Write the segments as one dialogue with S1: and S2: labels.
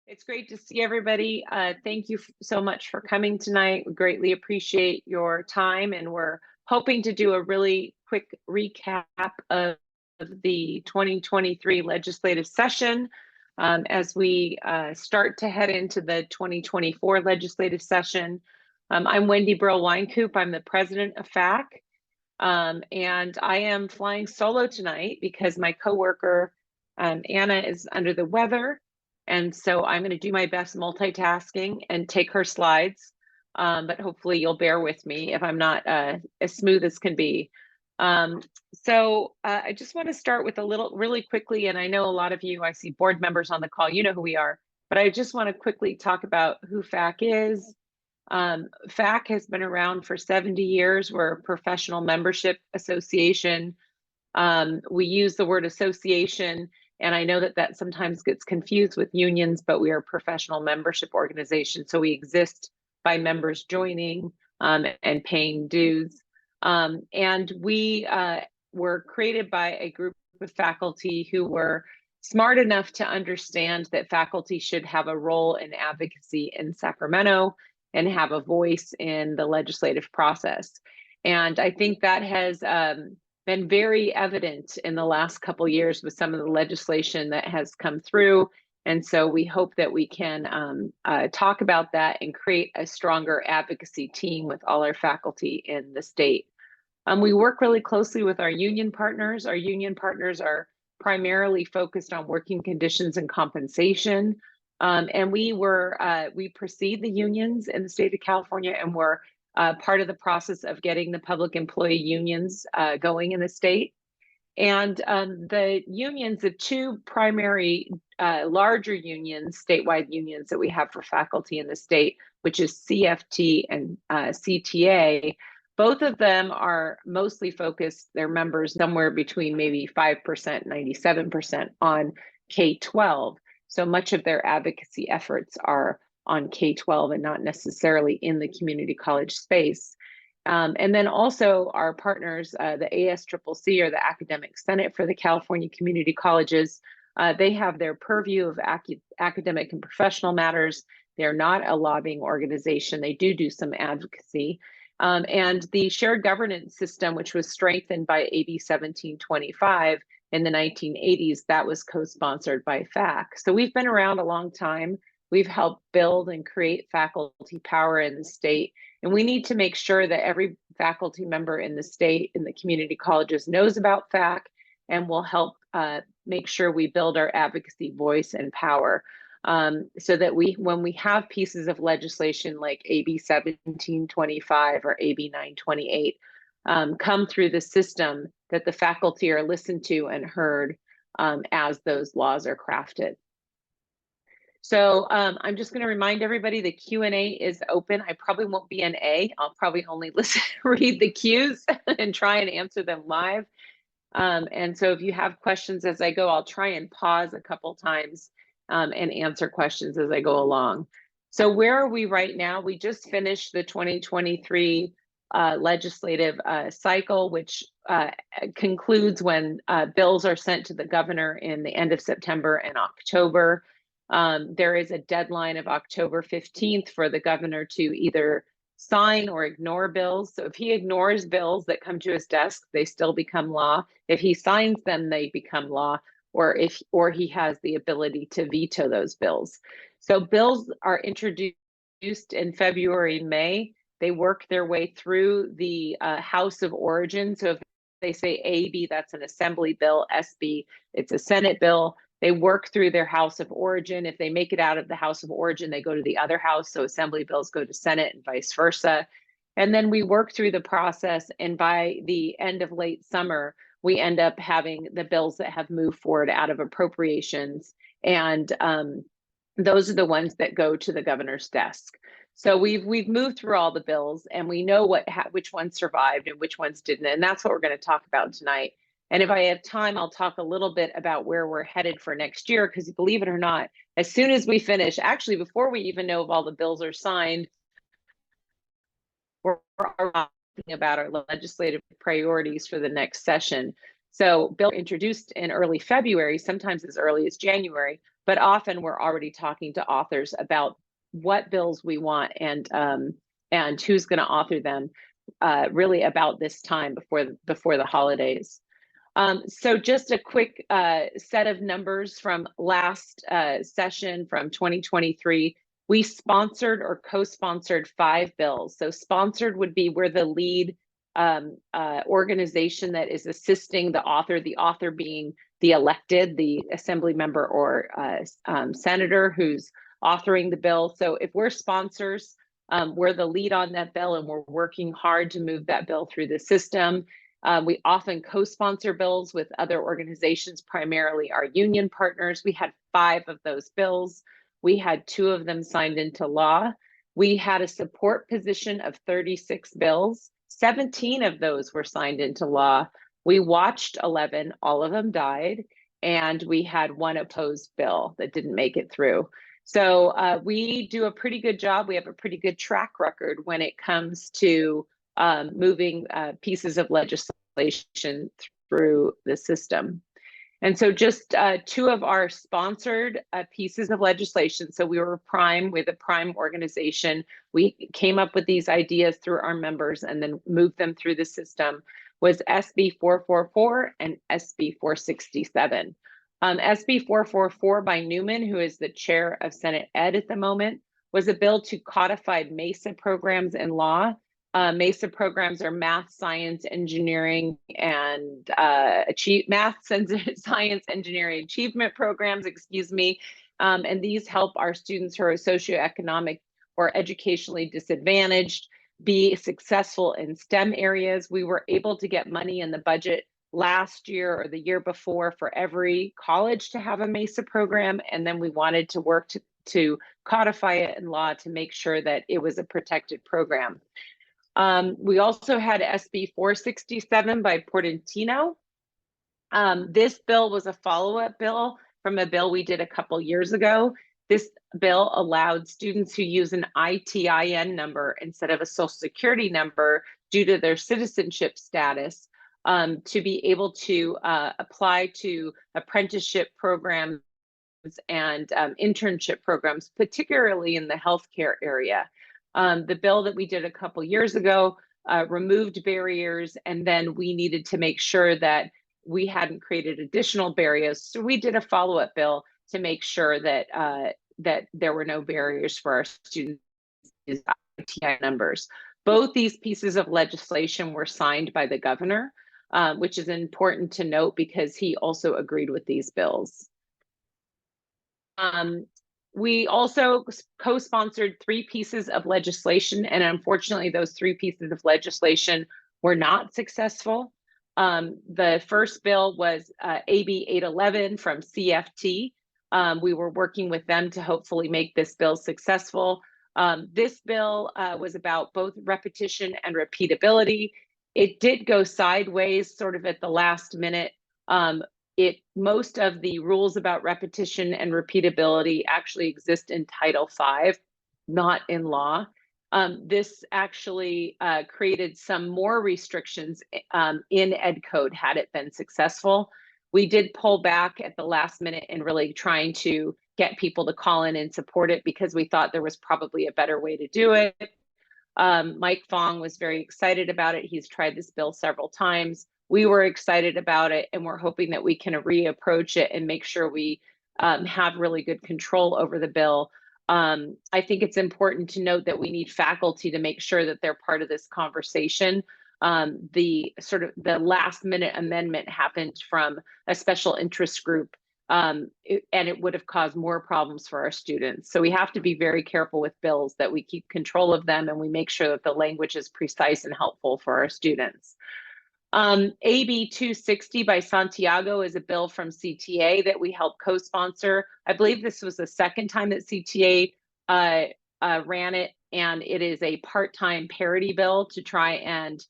S1: It's great to see everybody. Thank you so much for coming tonight. We greatly appreciate your time, and we're hoping to do a really quick recap of the 2023 legislative session as we start to head into the 2024 legislative session. I'm Wendy Brill-Wynkoop. I'm the president of FACC, and I am flying solo tonight because my coworker Anna is under the weather. And so I'm going to do my best multitasking and take her slides, but hopefully you'll bear with me if I'm not as smooth as can be. I just want to start with really quickly, and I know a lot of you, I see board members on the call, you know who we are, but I just want to quickly talk about who FACC is. FACC has been around for 70 years. We're a professional membership association. We use the word association, and I know that sometimes gets confused with unions, but we are a professional membership organization. So we exist by members joining and paying dues. And we were created by a group of faculty who were smart enough to understand that faculty should have a role in advocacy in Sacramento and have a voice in the legislative process. And I think that has been very evident in the last couple of years with some of the legislation that has come through. And so we hope that we can talk about that and create a stronger advocacy team with all our faculty in the state. We work really closely with our union partners. Our union partners are primarily focused on working conditions and compensation. And we precede the unions in the state of California, and we're part of the process of getting the public employee unions going in the state. And the unions, the two primary larger unions, statewide unions that we have for faculty in the state, which is CFT and CTA, both of them are mostly focused, their members somewhere between maybe 5%, 97% on K-12. So much of their advocacy efforts are on K-12 and not necessarily in the community college space. And then also our partners, the ASCCC, or the Academic Senate for the California Community Colleges, they have their purview of academic and professional matters. They're not a lobbying organization. They do some advocacy. And the shared governance system, which was strengthened by AB 1725 in the 1980s, that was co-sponsored by FACC. So we've been around a long time. We've helped build and create faculty power in the state. And we need to make sure that every faculty member in the state, in the community colleges, knows about FACC, and will help make sure we build our advocacy voice and power. So that when we have pieces of legislation like AB 1725 or AB 928 come through the system, that the faculty are listened to and heard as those laws are crafted. So I'm just going to remind everybody the Q&A is open. I probably won't be an A. I'll probably only read the Qs and try and answer them live. And so if you have questions as I go, I'll try and pause a couple times and answer questions as I go along. So where are we right now? We just finished the 2023 legislative cycle, which concludes when bills are sent to the governor in the end of September and October. There is a deadline of October 15th for the governor to either sign or ignore bills. So if he ignores bills that come to his desk, they still become law. If he signs them, they become law, or he has the ability to veto those bills. So bills are introduced in February, May. They work their way through the House of Origin. So if they say AB, that's an Assembly bill. SB, it's a Senate bill. They work through their House of Origin. If they make it out of the House of Origin, they go to the other house. So Assembly bills go to Senate and vice versa. And then we work through the process. And by the end of late summer, we end up having the bills that have moved forward out of appropriations. And those are the ones that go to the governor's desk. So we've moved through all the bills, and we know which ones survived and which ones didn't. And that's what we're going to talk about tonight. And if I have time, I'll talk a little bit about where we're headed for next year, because believe it or not, as soon as we finish, actually, before we even know if all the bills are signed, we're talking about our legislative priorities for the next session. So bills are introduced in early February, sometimes as early as January, but often we're already talking to authors about what bills we want and who's going to author them really about this time before the holidays. So just a quick set of numbers from last session from 2023. We sponsored or co-sponsored 5 bills. So sponsored would be we're the lead organization that is assisting the author being the elected, the assembly member or senator who's authoring the bill. So if we're sponsors, we're the lead on that bill and we're working hard to move that bill through the system. We often co-sponsor bills with other organizations, primarily our union partners. We had 5 of those bills. We had 2 of them signed into law. We had a support position of 36 bills. 17 of those were signed into law. We watched 11, all of them died, and we had 1 opposed bill that didn't make it through. So we do a pretty good job. We have a pretty good track record when it comes to moving pieces of legislation through the system. And so just 2 of our sponsored pieces of legislation. So we were with a prime organization. We came up with these ideas through our members and then moved them through the system, was SB 444 and SB 467. SB 444 by Newman, who is the chair of Senate Ed at the moment, was a bill to codify MESA programs in law. MESA programs are math, science, engineering, and science, engineering achievement programs, and these help our students who are socioeconomic or educationally disadvantaged be successful in STEM areas. We were able to get money in the budget last year or the year before for every college to have a MESA program, and then we wanted to work to codify it in law to make sure that it was a protected program. We also had SB 467 by Portantino. This bill was a follow-up bill from a bill we did a couple years ago. This bill allowed students who use an ITIN number instead of a Social Security number due to their citizenship status to be able to apply to apprenticeship programs and internship programs, particularly in the healthcare area. The bill that we did a couple years ago removed barriers, and then we needed to make sure that we hadn't created additional barriers. So we did a follow-up bill to make sure that that there were no barriers for our students with ITI numbers. Both these pieces of legislation were signed by the governor, which is important to note because he also agreed with these bills. We also co-sponsored 3 pieces of legislation, and unfortunately, those 3 pieces of legislation were not successful. The first bill was AB 811 from CFT. We were working with them to hopefully make this bill successful. This bill was about both repetition and repeatability. It did go sideways sort of at the last minute. Most of the rules about repetition and repeatability actually exist in Title V, not in law. This actually created some more restrictions in Ed Code had it been successful. We did pull back at the last minute and really trying to get people to call in and support it because we thought there was probably a better way to do it. Mike Fong was very excited about it. He's tried this bill several times. We were excited about it, and we're hoping that we can reapproach it and make sure we have really good control over the bill. I think it's important to note that we need faculty to make sure that they're part of this conversation. The last minute amendment happened from a special interest group, and it would have caused more problems for our students. So we have to be very careful with bills that we keep control of them and we make sure that the language is precise and helpful for our students. AB 260 by Santiago is a bill from CTA that we helped co-sponsor. I believe this was the second time that CTA ran it, and it is a part-time parity bill to try and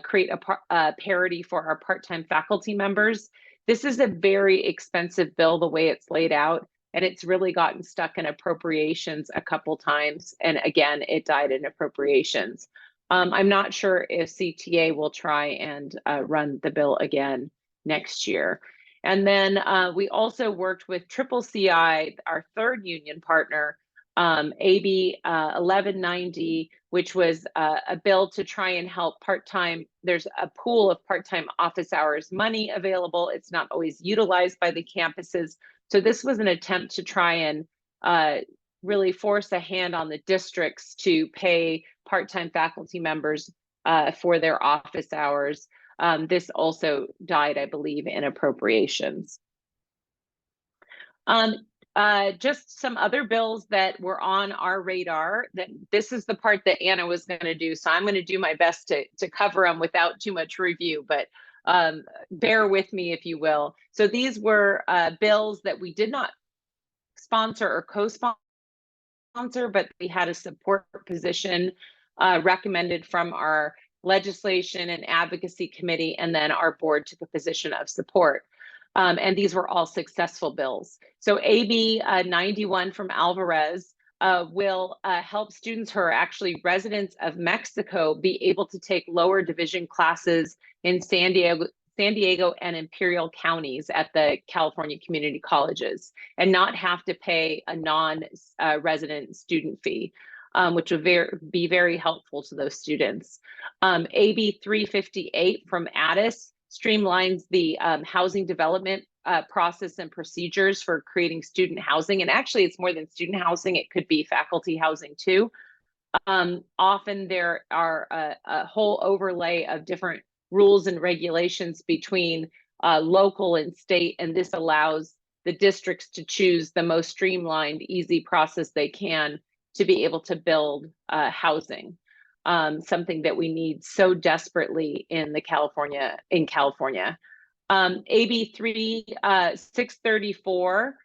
S1: create a parity for our part-time faculty members. This is a very expensive bill the way it's laid out, and it's really gotten stuck in appropriations a couple times, and again, it died in appropriations. I'm not sure if CTA will try and run the bill again. next year. And then we also worked with CCC, our third union partner, AB 1190, which was a bill to try and help part-time. There's a pool of part-time office hours money available. It's not always utilized by the campuses. So this was an attempt to try and really force a hand on the districts to pay part-time faculty members for their office hours. This also died, I believe, in appropriations. Just some other bills that were on our radar. That this is the part that Anna was going to do, so I'm going to do my best to cover them without too much review, but bear with me if you will. So these were bills that we did not sponsor or co-sponsor, but we had a support position recommended from our legislation and advocacy committee, and then our board took a position of support. And these were all successful bills. So AB 91 from Alvarez will help students who are actually residents of Mexico be able to take lower division classes in San Diego and Imperial counties at the California community colleges and not have to pay a non-resident student fee, which would be very helpful to those students. AB 358 from Addis streamlines the housing development process and procedures for creating student housing. And actually, it's more than student housing. It could be faculty housing too. Often there are a whole overlay of different rules and regulations between local and state, and this allows the districts to choose the most streamlined, easy process they can to be able to build housing, something that we need so desperately in California. AB 634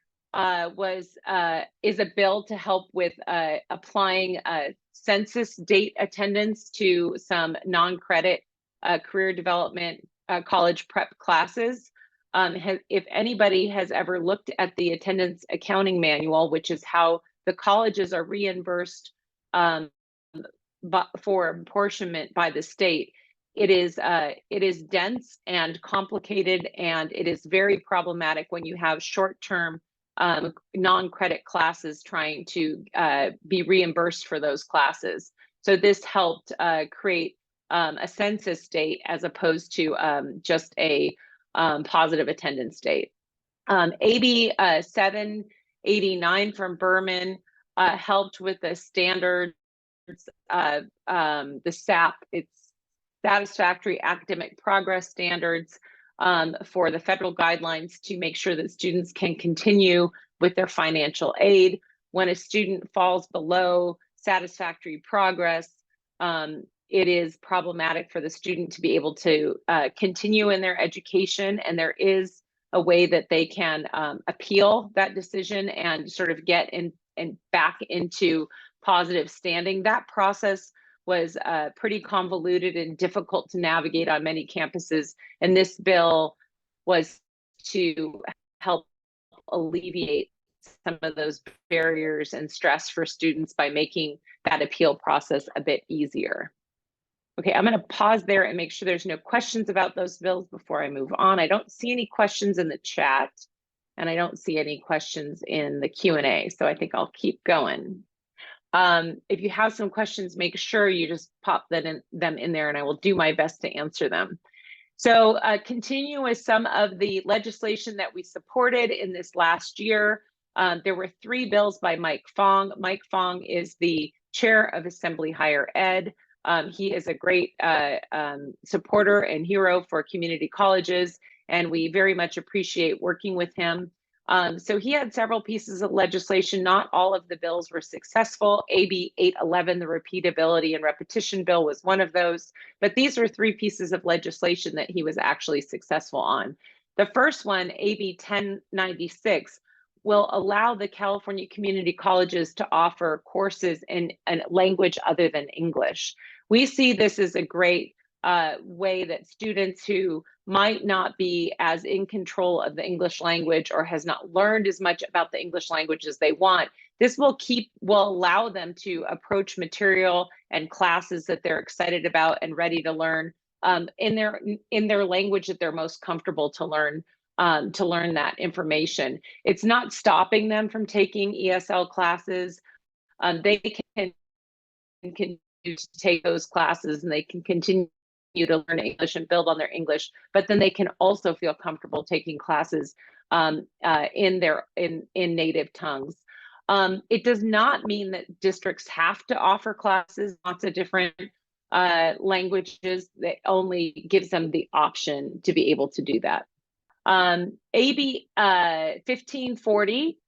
S1: is a bill to help with applying census date attendance to some non-credit career development college prep classes. If anybody has ever looked at the attendance accounting manual, which is how the colleges are reimbursed for apportionment by the state, it is dense and complicated, and it is very problematic when you have short-term non-credit classes trying to be reimbursed for those classes. So this helped create a census date as opposed to just a positive attendance date. AB 789 from Berman helped with the standards, the SAP, it's satisfactory academic progress standards for the federal guidelines to make sure that students can continue with their financial aid. When a student falls below satisfactory progress, it is problematic for the student to be able to continue in their education, and there is a way that they can appeal that decision and sort of get in and back into positive standing. That process was pretty convoluted and difficult to navigate on many campuses, and this bill was to help alleviate some of those barriers and stress for students by making that appeal process a bit easier. Okay, I'm going to pause there and make sure there's no questions about those bills before I move on. I don't see any questions in the chat, and I don't see any questions in the Q&A, so I think I'll keep going. If you have some questions, make sure you just pop them in there, and I will do my best to answer them. So continue with some of the legislation that we supported in this last year. There were 3 bills by Mike Fong. Mike Fong is the chair of Assembly Higher Ed. He is a great supporter and hero for community colleges, and we very much appreciate working with him. So he had several pieces of legislation. Not all of the bills were successful. AB 811, the repeatability and repetition bill, was one of those. But these were 3 pieces of legislation that he was actually successful on. The first one, AB 1096, will allow the California community colleges to offer courses in a language other than English. We see this as a great way that students who might not be as in control of the English language or has not learned as much about the English language as they want, this will allow them to approach material and classes that they're excited about and ready to learn in their language that they're most comfortable to learn that information. It's not stopping them from taking ESL classes. They can continue to take those classes and they can continue to learn English and build on their English, but then they can also feel comfortable taking classes in native tongues. It does not mean that districts have to offer classes, lots of different languages. That only gives them the option to be able to do that. AB 1540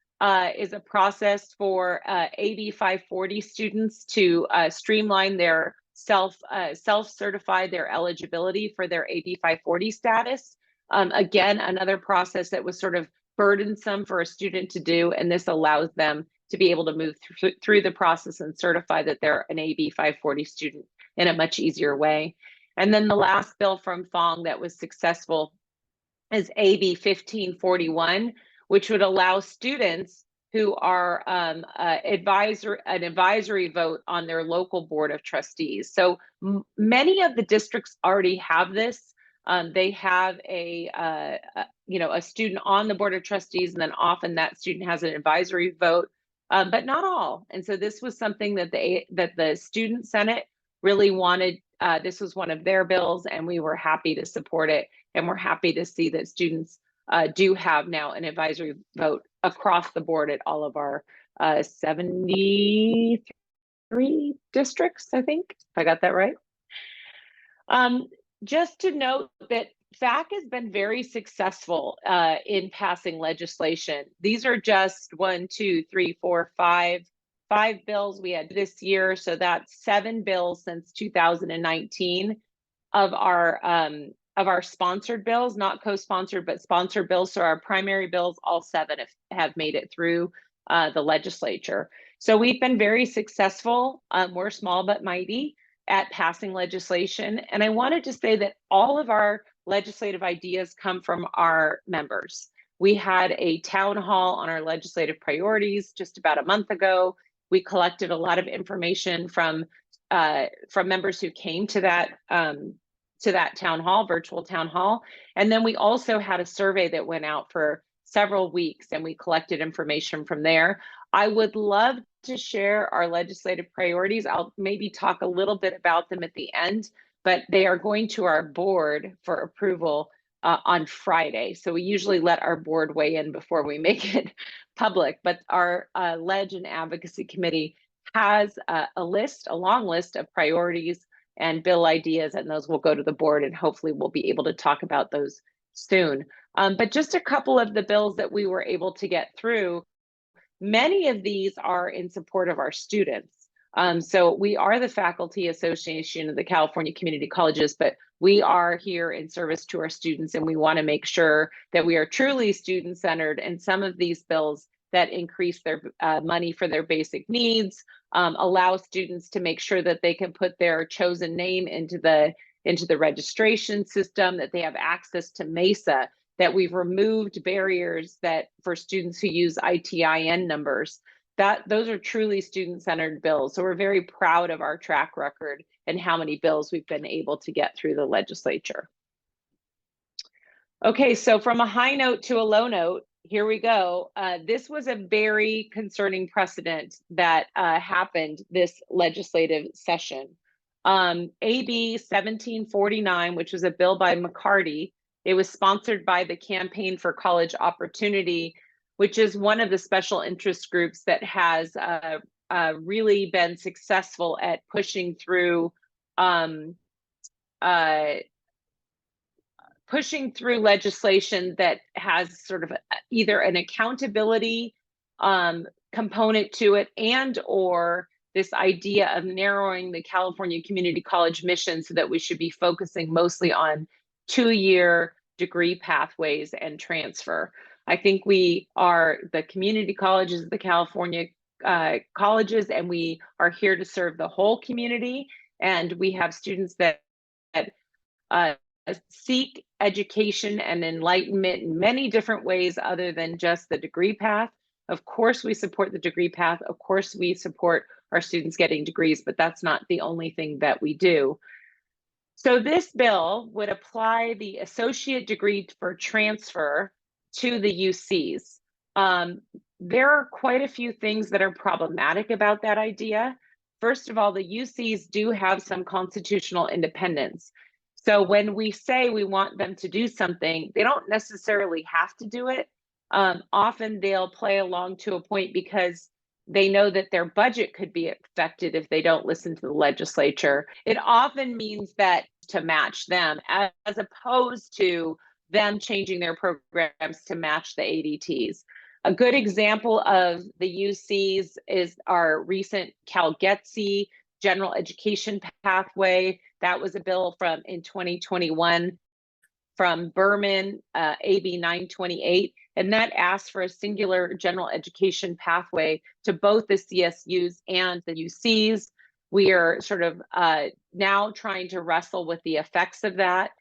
S1: is a process for AB 540 students to streamline their self-certify their eligibility for their AB 540 status. Again, another process that was sort of burdensome for a student to do, and this allows them to be able to move through the process and certify that they're an AB 540 student in a much easier way. And then the last bill from Fong that was successful is AB 1541, which would allow students who are an advisory vote on their local board of trustees. So many of the districts already have this. They have a student on the board of trustees, and then often that student has an advisory vote, but not all. And so this was something that the Student Senate really wanted. This was one of their bills, and we were happy to support it. And we're happy to see that students do have now an advisory vote across the board at all of our 73 districts, I think, if I got that right. Just to note that FACC has been very successful in passing legislation. These are just 1, 2, 3, 4, 5 bills we had this year. So that's 7 bills since 2019 of our sponsored bills, not co-sponsored, but sponsored bills. So our primary bills, all 7 have made it through the legislature. So we've been very successful. We're small but mighty at passing legislation. And I wanted to say that all of our legislative ideas come from our members. We had a town hall on our legislative priorities just about a month ago. We collected a lot of information from members who came to that town hall, virtual town hall. And then we also had a survey that went out for several weeks, and we collected information from there. I would love to share our legislative priorities. I'll maybe talk a little bit about them at the end, but they are going to our board for approval on Friday. So we usually let our board weigh in before we make it public, but our Leg and Advocacy Committee has a long list of priorities and bill ideas, and those will go to the board, and hopefully we'll be able to talk about those soon. But just a couple of the bills that we were able to get through, many of these are in support of our students. So we are the Faculty Association of the California Community Colleges, but we are here in service to our students, and we want to make sure that we are truly student-centered. And some of these bills that increase their money for their basic needs, allow students to make sure that they can put their chosen name into the registration system, that they have access to MESA, that we've removed barriers that for students who use ITIN numbers. Those are truly student-centered bills. So we're very proud of our track record and how many bills we've been able to get through the legislature. Okay, so from a high note to a low note, here we go. This was a very concerning precedent that happened this legislative session. AB 1749, which was a bill by McCarty, it was sponsored by the Campaign for College Opportunity, which is one of the special interest groups that has really been successful at pushing through legislation that has sort of either an accountability component to it, and or this idea of narrowing the California Community College mission so that we should be focusing mostly on 2-year degree pathways and transfer. I think we are the community colleges of the California colleges, and we are here to serve the whole community. And we have students that seek education and enlightenment in many different ways other than just the degree path. Of course, we support the degree path. Of course, we support our students getting degrees, but that's not the only thing that we do. So this bill would apply the associate degree for transfer to the UCs. There are quite a few things that are problematic about that idea. First of all, the UCs do have some constitutional independence. So when we say we want them to do something, they don't necessarily have to do it. Often they'll play along to a point because they know that their budget could be affected if they don't listen to the legislature. It often means that to match them as opposed to them changing their programs to match the ADTs. A good example of the UCs is our recent CalGETC general education pathway. That was a bill from in 2021 from Berman, AB 928, and that asked for a singular general education pathway to both the CSUs and the UCs. We are sort of now trying to wrestle with the effects of that.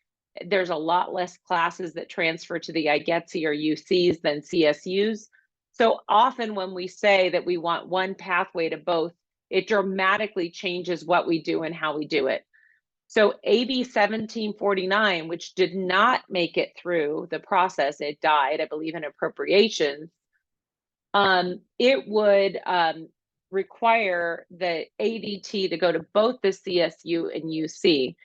S1: There's a lot less classes that transfer to the IGETC or UCs than CSUs. So often when we say that we want one pathway to both, it dramatically changes what we do and how we do it. So AB 1749, which did not make it through the process, it died, I believe, in appropriations. It would require the ADT to go to both the CSU and UC.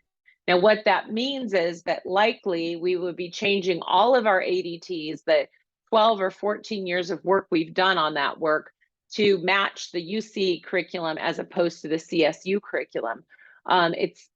S1: Now, what that means is that likely we would be changing all of our ADTs, the 12 or 14 years of work we've done on that work, to match the UC curriculum as opposed to the CSU curriculum. It's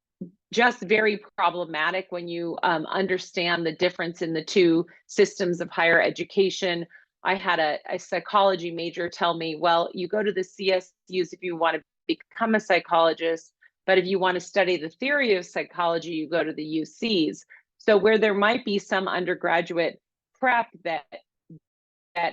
S1: just very problematic when you understand the difference in the two systems of higher education. I had a psychology major tell me, well, you go to the CSUs if you want to become a psychologist, but if you want to study the theory of psychology, you go to the UCs. So where there might be some undergraduate prep that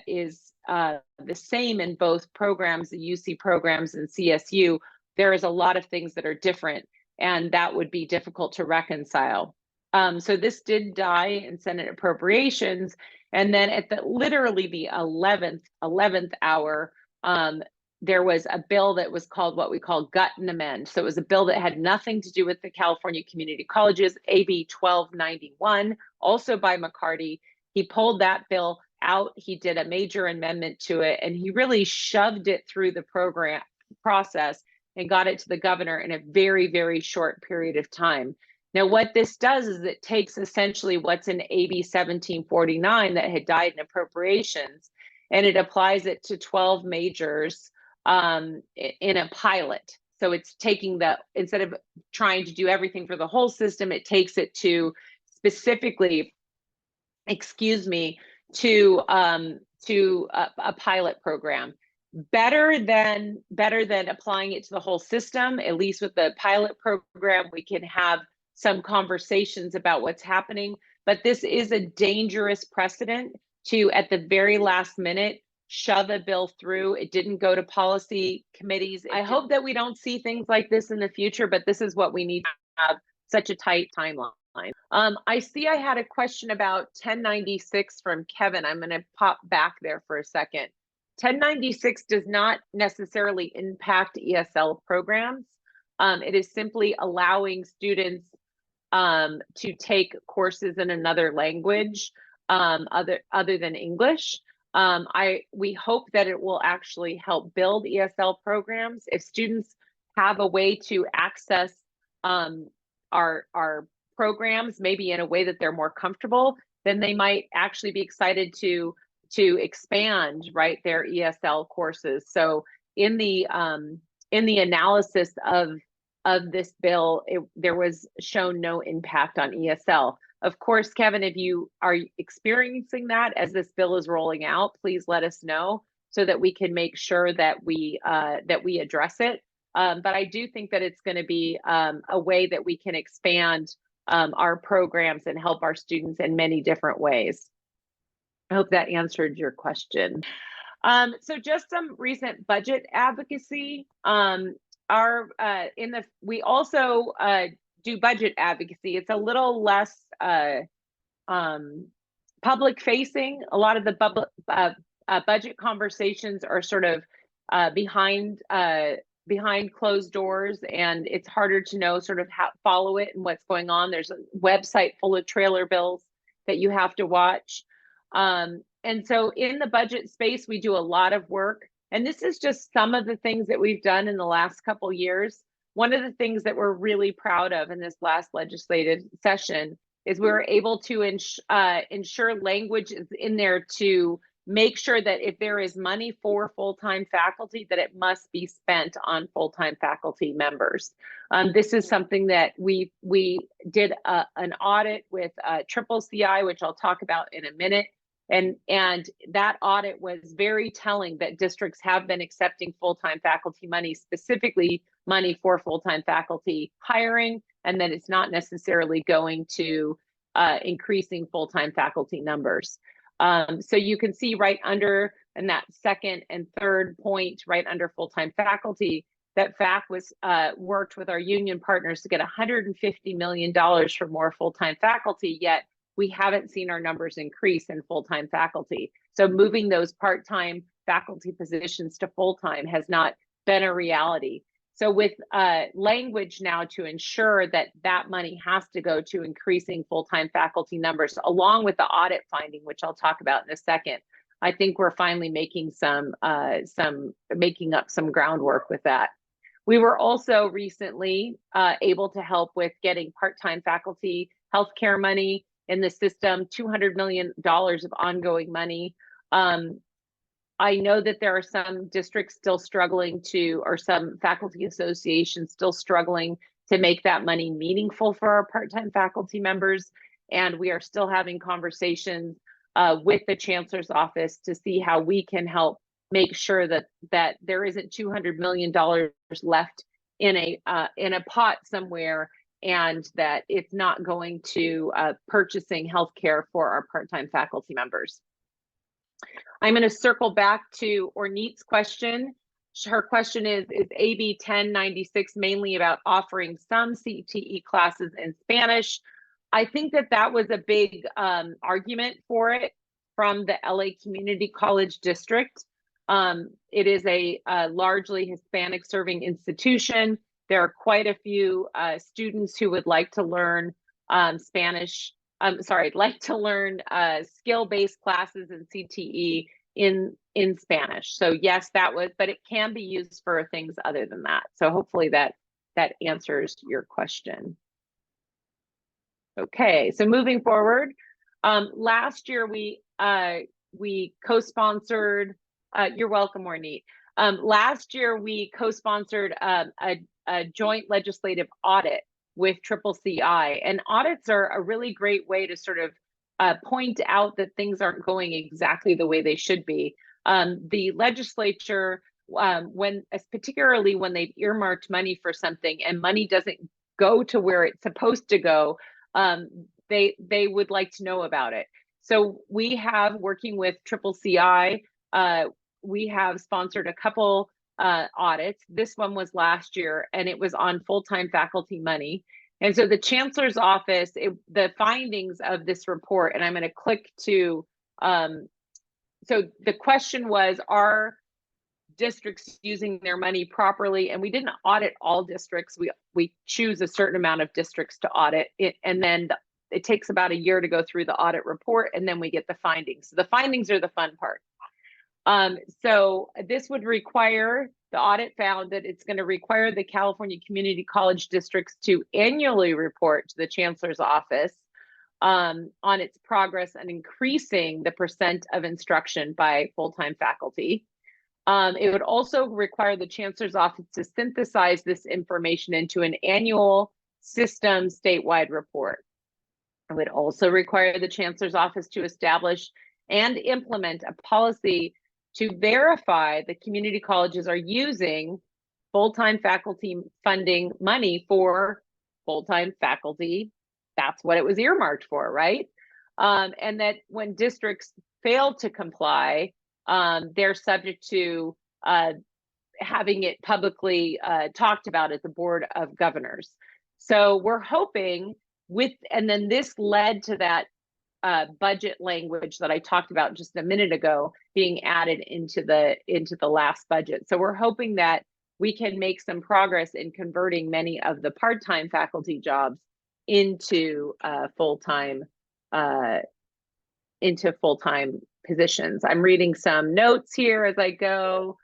S1: is the same in both programs, the UC programs and CSU, there is a lot of things that are different, and that would be difficult to reconcile. So this did die in Senate Appropriations, and then at literally the 11th hour, there was a bill that was called what we call gut and amend. So it was a bill that had nothing to do with the California Community Colleges, AB 1291, also by McCarty. He pulled that bill out. He did a major amendment to it, and he really shoved it through the program process and got it to the governor in a very, very short period of time. Now, what this does is it takes essentially what's in AB 1749 that had died in appropriations, and it applies it to 12 majors in a pilot. So it's taking instead of trying to do everything for the whole system, it takes it to specifically, to a pilot program. Better than applying it to the whole system. At least with the pilot program, we can have some conversations about what's happening, but this is a dangerous precedent to, at the very last minute, shove a bill through. It didn't go to policy committees. I hope that we don't see things like this in the future, but this is what we need to have such a tight timeline. I see I had a question about 1096 from Kevin. I'm going to pop back there for a second. 1096 does not necessarily impact ESL programs. It is simply allowing students to take courses in another language other than English. We hope that it will actually help build ESL programs. If students have a way to access our programs, maybe in a way that they're more comfortable, then they might actually be excited to expand, right, their ESL courses. So in the analysis of this bill, there was shown no impact on ESL. Of course, Kevin, if you are experiencing that as this bill is rolling out, please let us know so that we can make sure that we address it. But I do think that it's going to be a way that we can expand our programs and help our students in many different ways. I hope that answered your question. So just some recent budget advocacy. We also do budget advocacy. It's a little less public facing. A lot of the budget conversations are sort of behind behind closed doors, and it's harder to know sort of how follow it and what's going on. There's a website full of trailer bills that you have to watch. And so in the budget space, we do a lot of work. And this is just some of the things that we've done in the last couple years. One of the things that we're really proud of in this last legislative session is we were able to ensure language is in there to make sure that if there is money for full-time faculty, that it must be spent on full-time faculty members. This is something that we did an audit with FACCC, which I'll talk about in a minute. And that audit was very telling that districts have been accepting full-time faculty money, specifically money for full-time faculty hiring, and that it's not necessarily going to increasing full-time faculty numbers. So you can see right under, in that second and third point, right under full-time faculty, that FACC was worked with our union partners to get $150 million for more full-time faculty, yet we haven't seen our numbers increase in full-time faculty. So moving those part-time faculty positions to full-time has not been a reality. So with language now to ensure that that money has to go to increasing full-time faculty numbers, along with the audit finding, which I'll talk about in a second, I think we're finally making making up some groundwork with that. We were also recently able to help with getting part-time faculty healthcare money in the system, $200 million of ongoing money. I know that there are some districts still struggling to, or some faculty associations still struggling to make that money meaningful for our part-time faculty members. And we are still having conversations with the Chancellor's office to see how we can help make sure that there isn't $200 million left in a pot somewhere, and that it's not going to purchasing healthcare for our part-time faculty members. I'm going to circle back to Ornit's question. Her question is AB 1096 mainly about offering some CTE classes in Spanish? I think that was a big argument for it from the LA Community College District. It is a largely Hispanic serving institution. There are quite a few students who would like to learn Spanish. Like to learn skill-based classes in CTE in Spanish. So yes, but it can be used for things other than that. So hopefully that answers your question. Okay, so moving forward, last year we co-sponsored. You're welcome, Ornit. Last year we co-sponsored a joint legislative audit with FACCC, and audits are a really great way to sort of point out that things aren't going exactly the way they should be. The legislature, particularly when they've earmarked money for something and money doesn't go to where it's supposed to go, they would like to know about it. So we have, working with FACCC, we have sponsored a couple audits. This one was last year, and it was on full-time faculty money. And so the Chancellor's office, the findings of this report, and I'm going to click to, so the question was, are districts using their money properly? And we didn't audit all districts. We choose a certain amount of districts to audit it, and then it takes about a year to go through the audit report, and then we get the findings. So the findings are the fun part. So this would require, the audit found that it's going to require the California Community College districts to annually report to the Chancellor's office on its progress and increasing the percent of instruction by full-time faculty. It would also require the Chancellor's office to synthesize this information into an annual system statewide report. It would also require the Chancellor's office to establish and implement a policy to verify the community colleges are using full-time faculty funding money for full-time faculty. That's what it was earmarked for, right? And that when districts fail to comply, they're subject to having it publicly talked about at the Board of Governors. So we're hoping and then this led to that budget language that I talked about just a minute ago being added into the last budget. So we're hoping that we can make some progress in converting many of the part-time faculty jobs into full-time positions. I'm reading some notes here as I go.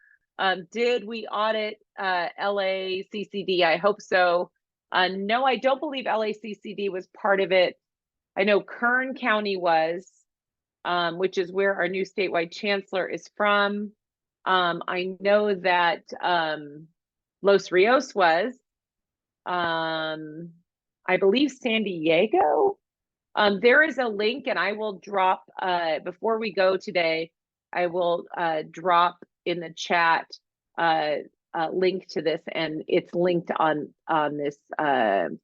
S1: Did we audit LACCD? I hope so. No, I don't believe LACCD was part of it. I know Kern County was, which is where our new statewide chancellor is from. I know that Los Rios was. I believe San Diego. There is a link, and I will drop, before we go today, I will drop in the chat a link to this, and it's linked on this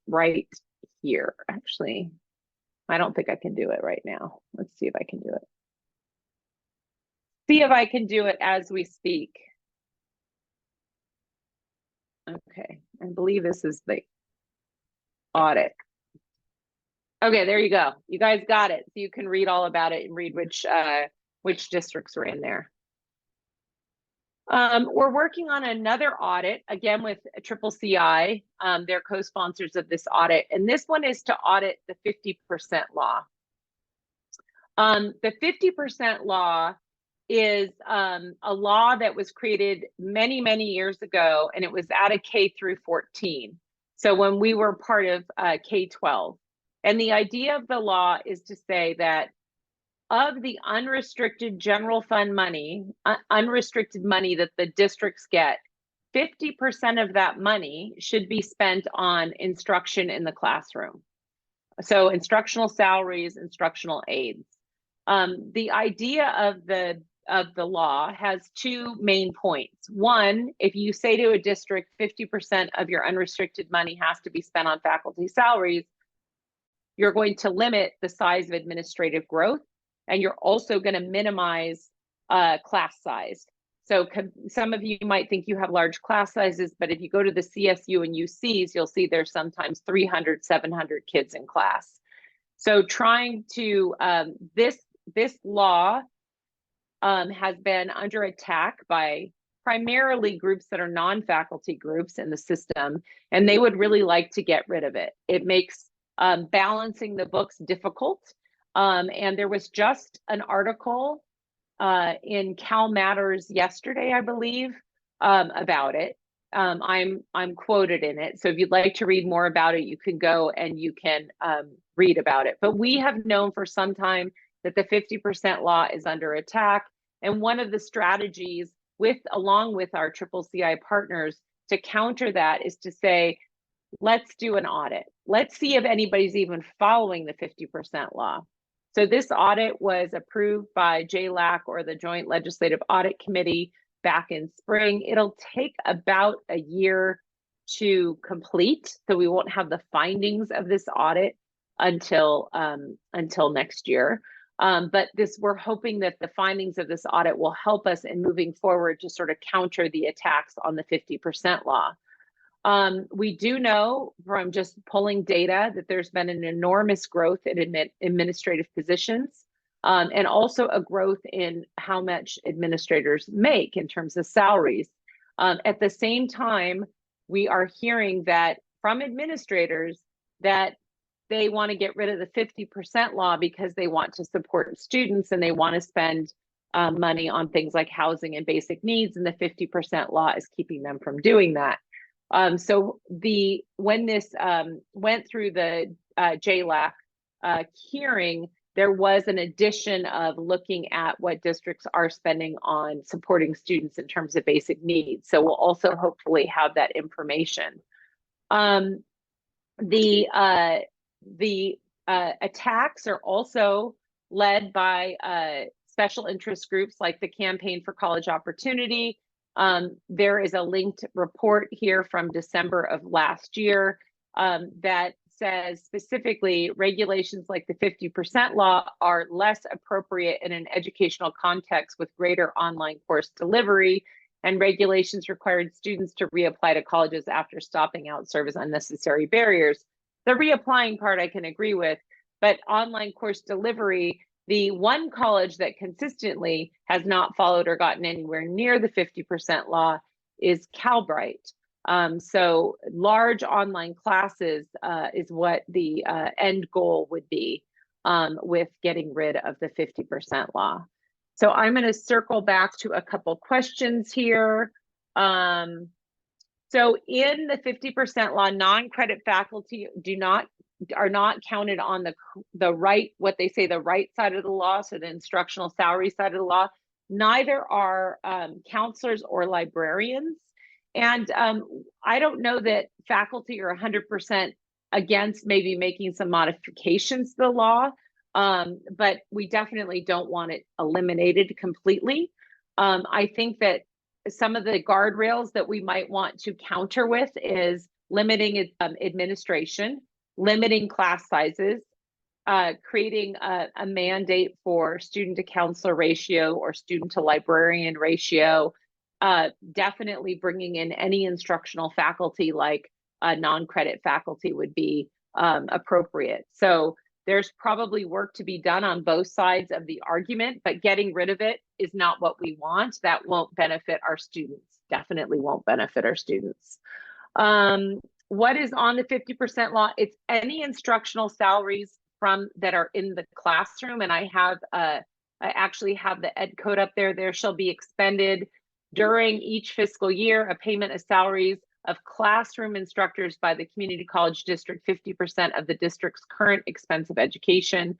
S1: right here. Actually, I don't think I can do it right now. Let's see if I can do it. See if I can do it as we speak. Okay, I believe this is the audit. Okay, there you go. You guys got it. So you can read all about it and read which districts are in there. We're working on another audit, again with FACCC. They're co-sponsors of this audit, and this one is to audit the 50% law. The 50% law is a law that was created many, many years ago, and it was out of K through 14. So when we were part of K-12. And the idea of the law is to say that of the unrestricted general fund money, unrestricted money that the districts get, 50% of that money should be spent on instruction in the classroom. So instructional salaries, instructional aids. The idea of the law has two main points. One, if you say to a district 50% of your unrestricted money has to be spent on faculty salaries, you're going to limit the size of administrative growth, and you're also going to minimize class size. So some of you might think you have large class sizes, but if you go to the CSU and UCs, you'll see there's sometimes 300, 700 kids in class. So trying to, this law has been under attack by primarily groups that are non-faculty groups in the system, and they would really like to get rid of it. It makes balancing the books difficult. And there was just an article in Cal Matters yesterday, I believe, about it. I'm quoted in it. So if you'd like to read more about it, you can go and you can read about it. But we have known for some time that the 50% law is under attack. And one of the strategies along with our FACCC partners to counter that is to say, let's do an audit. Let's see if anybody's even following the 50% law. So this audit was approved by JLAC, or the Joint Legislative Audit Committee, back in spring. It'll take about a year to complete, so we won't have the findings of this audit until next year. But we're hoping that the findings of this audit will help us in moving forward to sort of counter the attacks on the 50% law. We do know from just pulling data that there's been an enormous growth in administrative positions, and also a growth in how much administrators make in terms of salaries. At the same time, we are hearing that from administrators that they want to get rid of the 50% law because they want to support students and they want to spend money on things like housing and basic needs, and the 50% law is keeping them from doing that. So when this went through the JLAC hearing, there was an addition of looking at what districts are spending on supporting students in terms of basic needs. So we'll also hopefully have that information. The attacks are also led by special interest groups like the Campaign for College Opportunity. There is a linked report here from December of last year that says specifically regulations like the 50% law are less appropriate in an educational context with greater online course delivery, and regulations required students to reapply to colleges after stopping out serve as unnecessary barriers. The reapplying part I can agree with, but online course delivery, the one college that consistently has not followed or gotten anywhere near the 50% law is Calbright. So large online classes is what the end goal would be with getting rid of the 50% law. So I'm going to circle back to a couple questions here. So in the 50% law, non-credit faculty are not counted on the right, what they say, the right side of the law, so the instructional salary side of the law. Neither are counselors or librarians. And I don't know that faculty are 100% against maybe making some modifications to the law, but we definitely don't want it eliminated completely. I think that some of the guardrails that we might want to counter with is limiting administration, limiting class sizes, creating a mandate for student to counselor ratio or student to librarian ratio, definitely bringing in any instructional faculty like non-credit faculty would be appropriate. So there's probably work to be done on both sides of the argument, but getting rid of it is not what we want. That won't benefit our students, definitely won't benefit our students. What is on the 50% law? It's any instructional salaries that are in the classroom. And I actually have the ed code up there. There shall be expended during each fiscal year a payment of salaries of classroom instructors by the community college district, 50% of the district's current expense of education.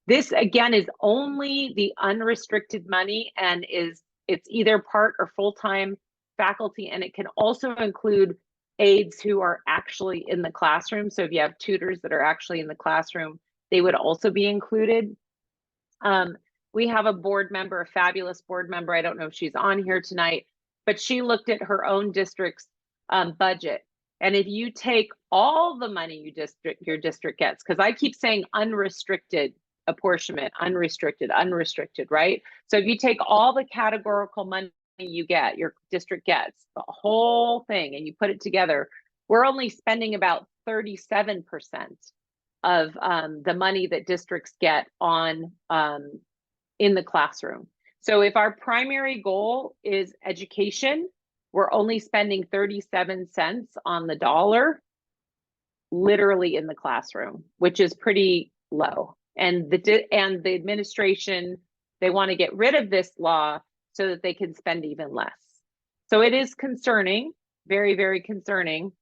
S1: This again is only the unrestricted money, and it's either part or full-time faculty, and it can also include aides who are actually in the classroom. So if you have tutors that are actually in the classroom, they would also be included. We have a board member, a fabulous board member. I don't know if she's on here tonight, but she looked at her own district's budget. And if you take all the money your district gets, because I keep saying unrestricted apportionment, unrestricted, right? So if you take all the categorical money your district gets, the whole thing, and you put it together, we're only spending about 37% of the money that districts get on in the classroom. So if our primary goal is education, we're only spending 37 cents on the dollar literally in the classroom, which is pretty low. And the administration, they want to get rid of this law so that they can spend even less. So it is concerning, very, very concerning.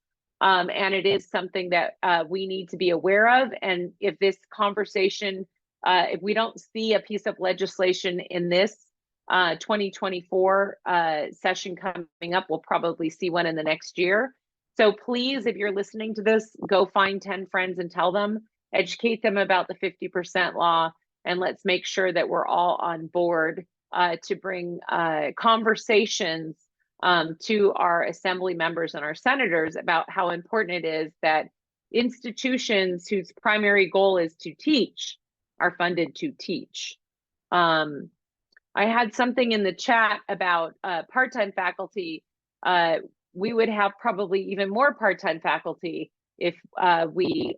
S1: And it is something that we need to be aware of. And if this conversation, if we don't see a piece of legislation in this 2024 session coming up, we'll probably see one in the next year. So please, if you're listening to this, go find 10 friends and tell them, educate them about the 50% law, and let's make sure that we're all on board to bring conversations to our assembly members and our senators about how important it is that institutions whose primary goal is to teach are funded to teach. I had something in the chat about part-time faculty. We would have probably even more part-time faculty if we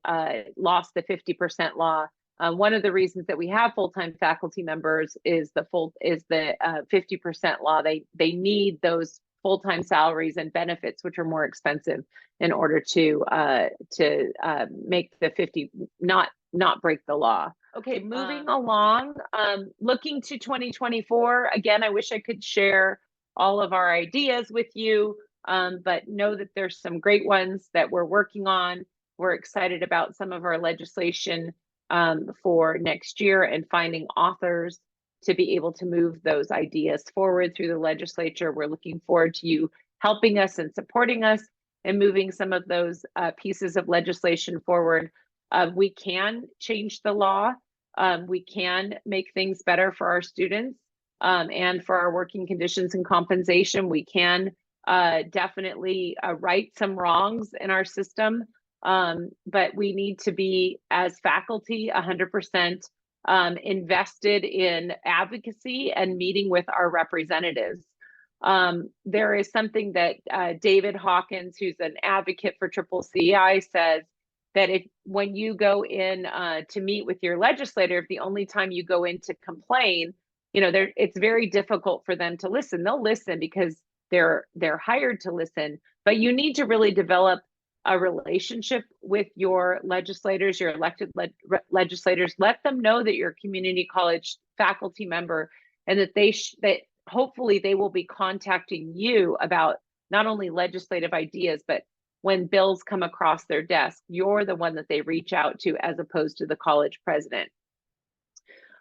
S1: lost the 50% law. One of the reasons that we have full-time faculty members is the 50% law. They need those full-time salaries and benefits, which are more expensive, in order to make the 50 not break the law. Okay, moving along, looking to 2024. Again, I wish I could share all of our ideas with you, but know that there's some great ones that we're working on. We're excited about some of our legislation for next year and finding authors to be able to move those ideas forward through the legislature. We're looking forward to you helping us and supporting us and moving some of those pieces of legislation forward. We can change the law. We can make things better for our students and for our working conditions and compensation. We can definitely right some wrongs in our system, but we need to be, as faculty, 100% invested in advocacy and meeting with our representatives. There is something that David Hawkins, who's an advocate for CCCI, says, that when you go in to meet with your legislator, if the only time you go in to complain, it's very difficult for them to listen. They'll listen because they're hired to listen, but you need to really develop a relationship with your legislators, your elected legislators. Let them know that you're a community college faculty member, and that that hopefully they will be contacting you about not only legislative ideas, but when bills come across their desk, you're the one that they reach out to, as opposed to the college president.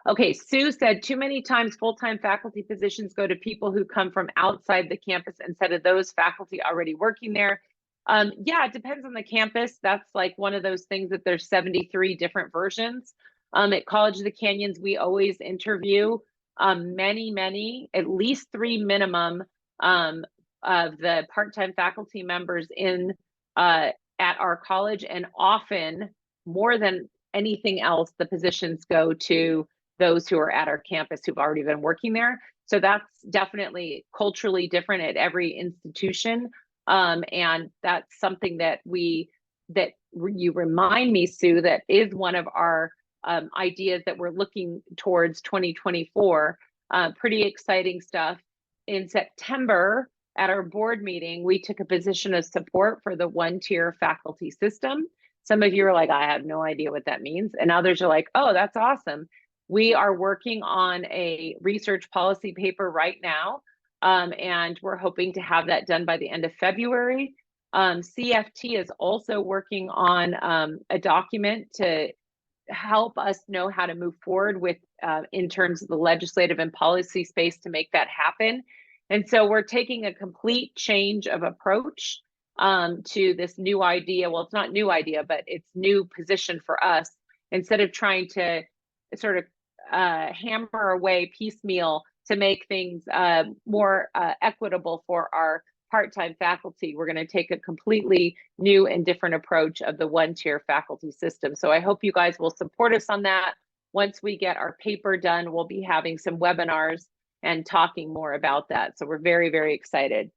S1: Okay, Sue said, too many times full-time faculty positions go to people who come from outside the campus instead of those faculty already working there. Yeah, it depends on the campus. That's like one of those things that there's 73 different versions. At College of the Canyons, we always interview many, at least 3 minimum of the part-time faculty members in at our college, and often more than anything else, the positions go to those who are at our campus who've already been working there. So that's definitely culturally different at every institution. And that's something that you remind me, Sue, that is one of our ideas that we're looking towards 2024. Pretty exciting stuff. In September, at our board meeting, we took a position of support for the one-tier faculty system. Some of you are like, I have no idea what that means. And others are like, oh, that's awesome. We are working on a research policy paper right now, and we're hoping to have that done by the end of February. CFT is also working on a document to help us know how to move forward with in terms of the legislative and policy space to make that happen. And so we're taking a complete change of approach to this new idea. Well, it's not new idea, but it's new position for us. Instead of trying to sort of hammer away piecemeal to make things more equitable for our part-time faculty, we're going to take a completely new and different approach of the one-tier faculty system. So I hope you guys will support us on that. Once we get our paper done, we'll be having some webinars and talking more about that. So we're very excited.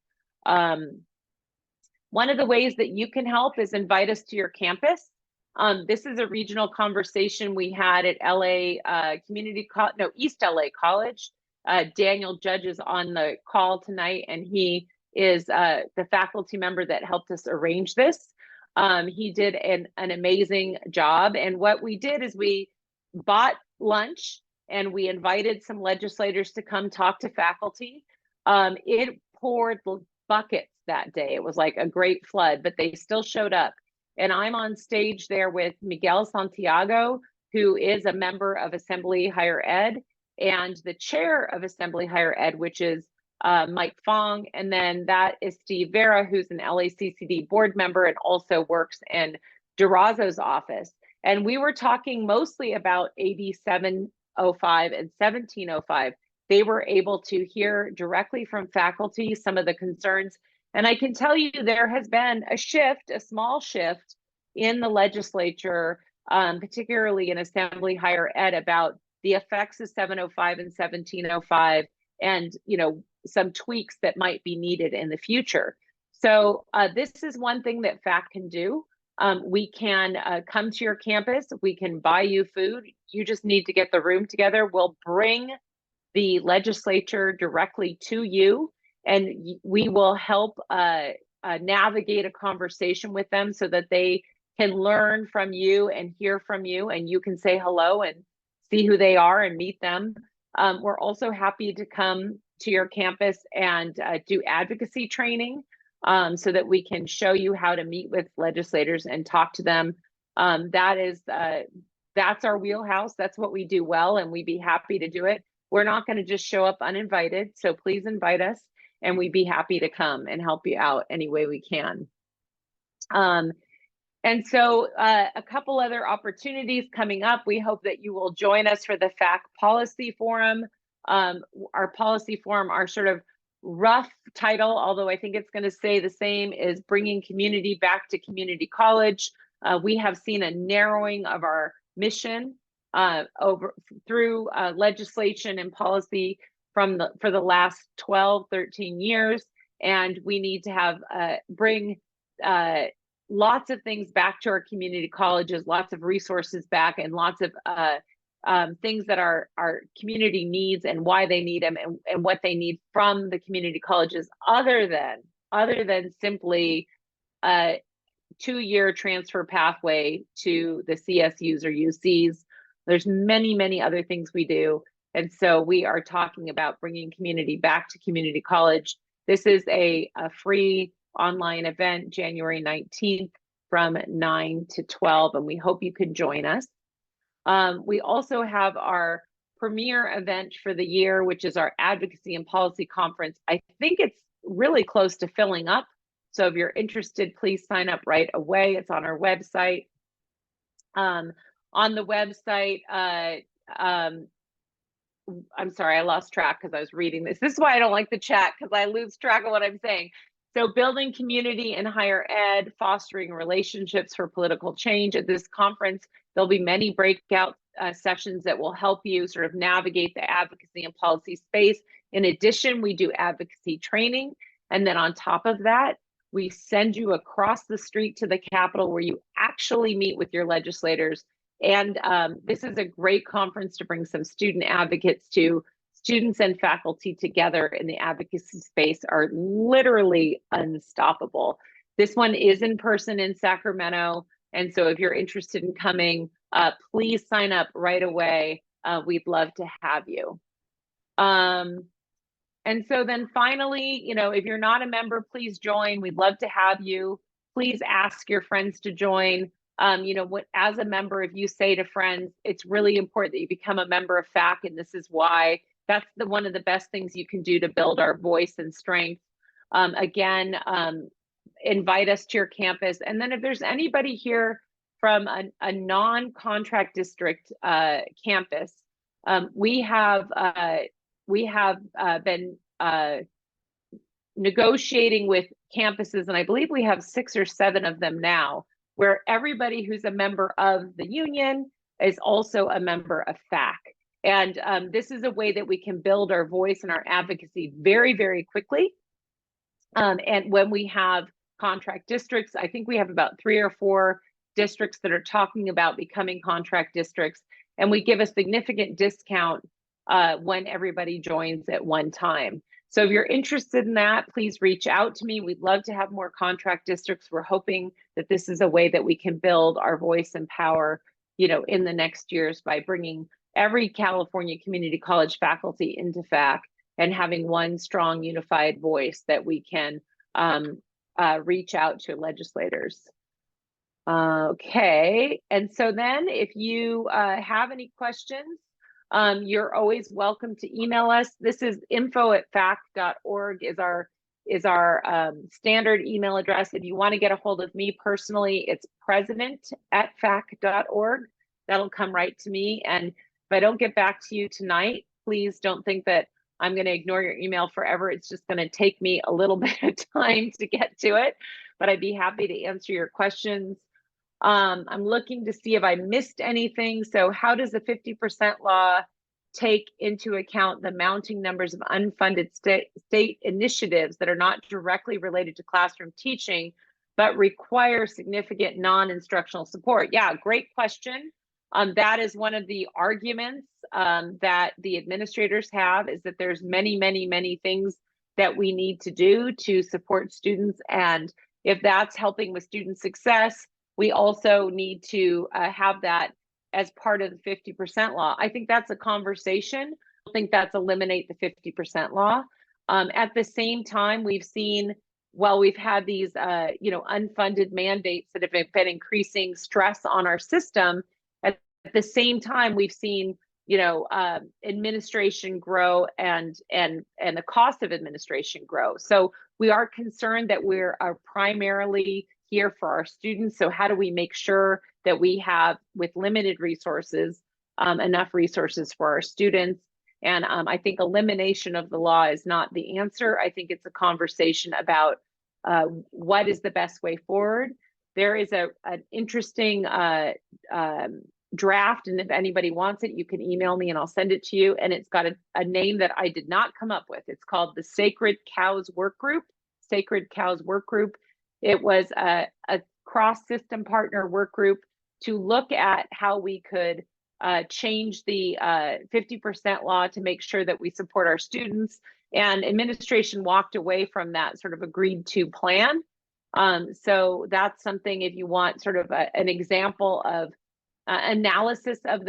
S1: One of the ways that you can help is invite us to your campus. This is a regional conversation we had at East LA College. Daniel Judge is on the call tonight, and he is the faculty member that helped us arrange this. He did an amazing job. And what we did is we bought lunch and we invited some legislators to come talk to faculty. It poured buckets that day. It was like a great flood, but they still showed up. And I'm on stage there with Miguel Santiago, who is a member of Assembly Higher Ed, and the chair of Assembly Higher Ed, which is Mike Fong. And then that is Steve Vera, who's an LACCD board member and also works in Durazo's office. And we were talking mostly about AB 705 and 1705. They were able to hear directly from faculty some of the concerns. And I can tell you there has been a shift, a small shift in the legislature, particularly in Assembly Higher Ed, about the effects of 705 and 1705, and some tweaks that might be needed in the future. So this is one thing that FACC can do. We can come to your campus. We can buy you food. You just need to get the room together. We'll bring the legislature directly to you, and we will help navigate a conversation with them so that they can learn from you and hear from you, and you can say hello and see who they are and meet them. We're also happy to come to your campus and do advocacy training so that we can show you how to meet with legislators and talk to them. That's our wheelhouse. That's what we do well, and we'd be happy to do it. We're not going to just show up uninvited, so please invite us, and we'd be happy to come and help you out any way we can. And so a couple other opportunities coming up. We hope that you will join us for the FACC Policy Forum. Our policy forum, our sort of rough title, although I think it's going to stay the same, is Bringing Community Back to Community College. We have seen a narrowing of our mission through legislation and policy for the last 12, 13 years. And we need to have bring lots of things back to our community colleges, lots of resources back, and lots of things that our community needs and why they need them, and what they need from the community colleges, other than simply a 2-year transfer pathway to the CSUs or UCs. There's many other things we do. And so we are talking about bringing community back to community college. This is a free online event, January 19th from 9 to 12, and we hope you can join us. We also have our premier event for the year, which is our Advocacy and Policy Conference. I think it's really close to filling up. So if you're interested, please sign up right away. It's on our website. On the website, I'm sorry, I lost track because I was reading this. This is why I don't like the chat, because I lose track of what I'm saying. So building community in higher ed, fostering relationships for political change. At this conference, there'll be many breakout sessions that will help you sort of navigate the advocacy and policy space. In addition, we do advocacy training. And then on top of that, we send you across the street to the Capitol, where you actually meet with your legislators. And this is a great conference to bring some student advocates to. Students and faculty together in the advocacy space are literally unstoppable. This one is in person in Sacramento. And so if you're interested in coming, please sign up right away. We'd love to have you. And so then finally, if you're not a member, please join. We'd love to have you. Please ask your friends to join. As a member, if you say to friends, it's really important that you become a member of FACC, and this is why. That's one of the best things you can do to build our voice and strength. Again, invite us to your campus. And then if there's anybody here from a non-contract district campus, we have been negotiating with campuses, and I believe we have 6 or 7 of them now, where everybody who's a member of the union is also a member of FACC. And this is a way that we can build our voice and our advocacy very quickly. And when we have contract districts, I think we have about 3 or 4 districts that are talking about becoming contract districts, and we give a significant discount when everybody joins at one time. So if you're interested in that, please reach out to me. We'd love to have more contract districts. We're hoping that this is a way that we can build our voice and power, in the next years, by bringing every California community college faculty into FACC and having one strong unified voice that we can reach out to legislators. Okay, and so then if you have any questions, you're always welcome to email us. This is info@facc.org is our standard email address. If you want to get a hold of me personally, it's president@facc.org. That'll come right to me. And if I don't get back to you tonight, please don't think that I'm going to ignore your email forever. It's just going to take me a little bit of time to get to it, but I'd be happy to answer your questions. I'm looking to see if I missed anything. So how does the 50% law take into account the mounting numbers of unfunded state initiatives that are not directly related to classroom teaching, but require significant non-instructional support? Yeah, great question. That is one of the arguments that the administrators have, is that there's many things that we need to do to support students. And if that's helping with student success, we also need to have that as part of the 50% law. I think that's a conversation. I think that's eliminate the 50% law. At the same time, we've seen, while we've had these unfunded mandates that have been increasing stress on our system, at the same time, we've seen administration grow and the cost of administration grow. So we are concerned that we're primarily here for our students. So how do we make sure that we have, with limited resources, enough resources for our students? And I think elimination of the law is not the answer. I think it's a conversation about what is the best way forward. There is an interesting draft, and if anybody wants it, you can email me and I'll send it to you. And it's got a name that I did not come up with. It's called the Sacred Cows Work Group. Sacred Cows Work Group. It was a cross-system partner work group to look at how we could change the 50% law to make sure that we support our students. And administration walked away from that sort of agreed to plan. So that's something, if you want sort of an example of analysis of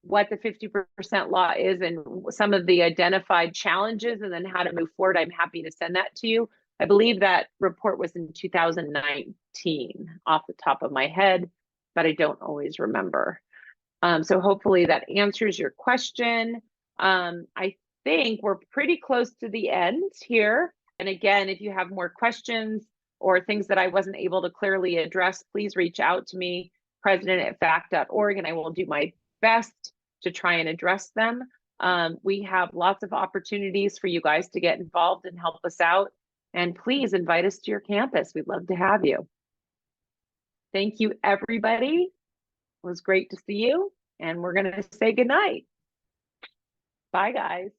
S1: what the 50% law is and some of the identified challenges and then how to move forward, I'm happy to send that to you. I believe that report was in 2019 off the top of my head, but I don't always remember. So hopefully that answers your question. I think we're pretty close to the end here. And again, if you have more questions or things that I wasn't able to clearly address, please reach out to me, president@facc.org, and I will do my best to try and address them. We have lots of opportunities for you guys to get involved and help us out. And please invite us to your campus. We'd love to have you. Thank you, everybody. It was great to see you, and we're going to say goodnight. Bye, guys.